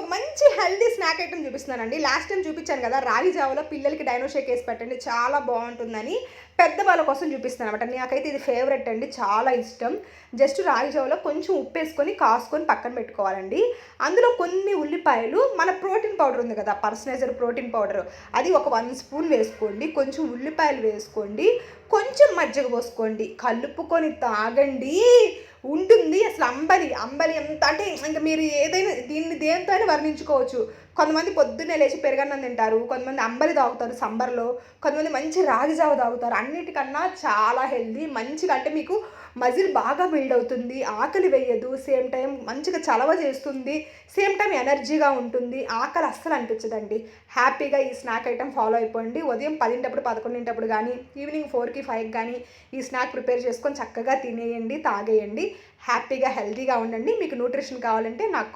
ఒక మంచి healthy snack item చూపిస్తున్నానండి. లాస్ట్ టైం చూపించాను కదా, రాగి జావలో పిల్లలకి డైనో షేక్ వేసి పెట్టండి చాలా బాగుంటుందని. పెద్దవాళ్ళ కోసం చూపిస్తాను అనమాట. నాకైతే ఇది ఫేవరెట్ అండి, చాలా ఇష్టం. జస్ట్ రాగి జావలో కొంచెం ఉప్పు వేసుకొని కాసుకొని పక్కన పెట్టుకోవాలండి. అందులో కొన్ని ఉల్లిపాయలు, మన ప్రోటీన్ పౌడర్ ఉంది కదా, పర్సనైజర్ ప్రోటీన్ పౌడర్, అది ఒక 1 స్పూన్ వేసుకోండి. కొంచెం ఉల్లిపాయలు వేసుకోండి, కొంచెం మజ్జిగ పోసుకోండి, కలుపుకొని తాగండి. ఉంటుంది అసలు అంబలి అంబలి ఎంత అంటే ఇంకా మీరు ఏదైనా దీన్ని దేంతో అయినా వర్ణించుకోవచ్చు. కొంతమంది పొద్దున్నే లేచి పెరుగన్నం తింటారు, కొంతమంది అంబలి తాగుతారు సమ్మర్లో, కొంతమంది మంచి రాగి జావ తాగుతారు. అన్నిటికన్నా చాలా హెల్దీ, మంచిగా అంటే మీకు మజిల్ బాగా బిల్డ్ అవుతుంది, ఆకలి వేయదు, సేమ్ టైం మంచిగా చలవ చేస్తుంది, సేమ్ టైం ఎనర్జీగా ఉంటుంది, ఆకలి అస్సలు అనిపించదండి. హ్యాపీగా ఈ స్నాక్ ఐటెం ఫాలో అయిపోండి. ఉదయం 10 11 కానీ ఈవినింగ్ 4కి 5కి కానీ ఈ స్నాక్ ప్రిపేర్ చేసుకొని చక్కగా తినేయండి, తాగేయండి. హ్యాపీగా హెల్తీగా ఉండండి. మీకు న్యూట్రిషన్ కావాలంటే నాకు